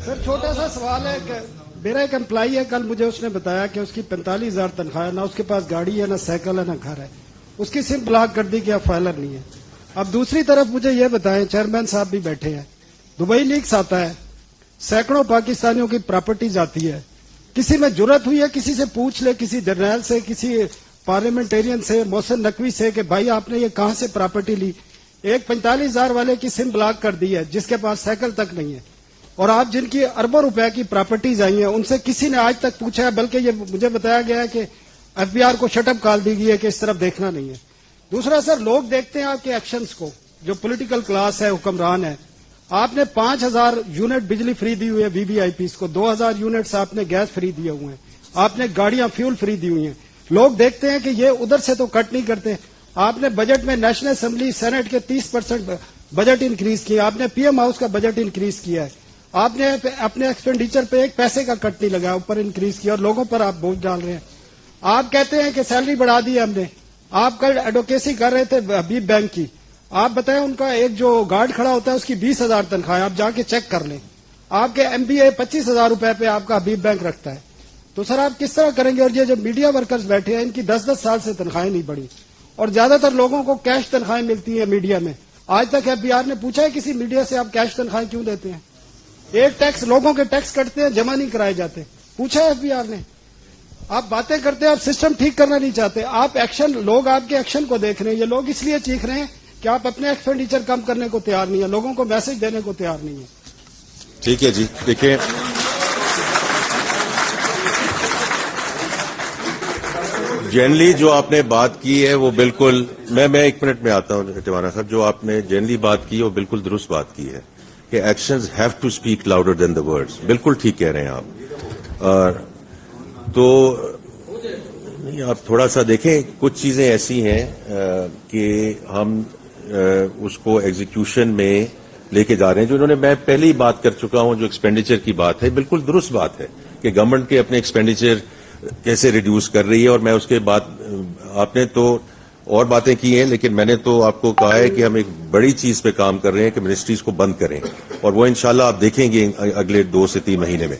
سر چھوٹا سا سوال ہے کہ میرا ایک امپلائی ہے، کل مجھے اس نے بتایا کہ اس کی 45,000 تنخواہ ہے، نہ اس کے پاس گاڑی ہے، نہ سائیکل ہے، نہ گھر ہے، اس کی سم بلاک کر دی کہ اب فائلر نہیں ہے۔ اب دوسری طرف مجھے یہ بتائیں، چیئرمین صاحب بھی بیٹھے ہیں، دبئی لیکس آتا ہے، سینکڑوں پاکستانیوں کی پراپرٹیز آتی ہے، کسی میں جرت ہوئی ہے کسی سے پوچھ لے، کسی جرنیل سے، کسی پارلیمنٹیرین سے، محسن نقوی سے، کہ بھائی آپ نے یہ کہاں سے پراپرٹی لی؟ ایک 45,000 والے کی سم بلاک کر دی ہے جس کے پاس سائیکل تک نہیں ہے، اور آپ جن کی اربوں روپے کی پراپرٹیز آئی ہیں ان سے کسی نے آج تک پوچھا ہے؟ بلکہ یہ مجھے بتایا گیا ہے کہ ایف بی آر کو شٹ اپ کال دی گئی ہے کہ اس طرف دیکھنا نہیں ہے۔ دوسرا سر، لوگ دیکھتے ہیں آپ کے ایکشنز کو، جو پولیٹیکل کلاس ہے، حکمران ہے۔ آپ نے 5,000 یونٹ بجلی فری دی ہوئی ہے وی وی آئی پیز کو، 2,000 یونٹس آپ نے گیس فری دیے ہوئے ہیں، آپ نے گاڑیاں فیول فری دی ہوئی ہیں۔ لوگ دیکھتے ہیں کہ یہ ادھر سے تو کٹ نہیں کرتے۔ آپ نے بجٹ میں نیشنل اسمبلی سینٹ کے 30% بجٹ انکریز کیا، آپ نے پی ایم ہاؤس کا بجٹ انکریز کیا ہے، آپ نے اپنے ایکسپینڈیچر پہ ایک پیسے کا کٹ نہیں لگایا، اوپر انکریز کیا، اور لوگوں پر آپ بوجھ ڈال رہے ہیں۔ آپ کہتے ہیں کہ سیلری بڑھا دی ہے ہم نے، آپ کل ایڈوکیسی کر رہے تھے حبیب بینک کی، آپ بتائیں ان کا ایک جو گارڈ کھڑا ہوتا ہے اس کی 20,000 تنخواہ ہے، آپ جا کے چیک کر لیں۔ آپ کے ایم بی اے 25,000 روپے پہ آپ کا حبیب بینک رکھتا ہے، تو سر آپ کس طرح کریں گے؟ اور یہ جو میڈیا ورکرز بیٹھے ہیں ان کی 10-10 سال سے تنخواہیں نہیں بڑھی، اور زیادہ تر لوگوں کو کیش تنخواہیں ملتی ہیں میڈیا میں۔ آج تک ایف بی آر نے پوچھا ہے کسی میڈیا سے آپ کیش تنخواہیں کیوں دیتے ہیں؟ ایک ٹیکس، لوگوں کے ٹیکس کٹتے ہیں، جمع نہیں کرائے جاتے، پوچھا ہے ایف بی آر نے؟ آپ باتیں کرتے ہیں، آپ سسٹم ٹھیک کرنا نہیں چاہتے، آپ ایکشن، لوگ آپ کے ایکشن کو دیکھ رہے ہیں۔ یہ لوگ اس لیے چیخ رہے ہیں کہ آپ اپنے ایکسپینڈیچر کم کرنے کو تیار نہیں ہیں، لوگوں کو میسج دینے کو تیار نہیں ہیں۔ ٹھیک ہے جی، دیکھیں جنرلی جو آپ نے بات کی ہے وہ بالکل، میں 1 منٹ میں آتا ہوں ٹیوانا صاحب، جو آپ نے جنرلی بات کی ہے وہ بالکل درست بات کی ہے کہ actions have to speak louder than the words, بالکل ٹھیک کہہ رہے ہیں آپ۔ تو آپ تھوڑا سا دیکھیں، کچھ چیزیں ایسی ہیں کہ ہم اس کو ایگزیکیوشن میں لے کے جا رہے ہیں، جو انہوں نے، میں پہلے ہی بات کر چکا ہوں، جو ایکسپینڈیچر کی بات ہے بالکل درست بات ہے کہ گورنمنٹ کے اپنے ایکسپینڈیچر کیسے ریڈیوس کر رہی ہے، اور میں اس کے بعد، آپ نے تو اور باتیں کی ہیں لیکن میں نے تو آپ کو کہا ہے کہ ہم ایک بڑی چیز پہ کام کر رہے ہیں کہ منسٹریز کو بند کریں، اور وہ انشاءاللہ آپ دیکھیں گے اگلے 2 سے 3 مہینے میں۔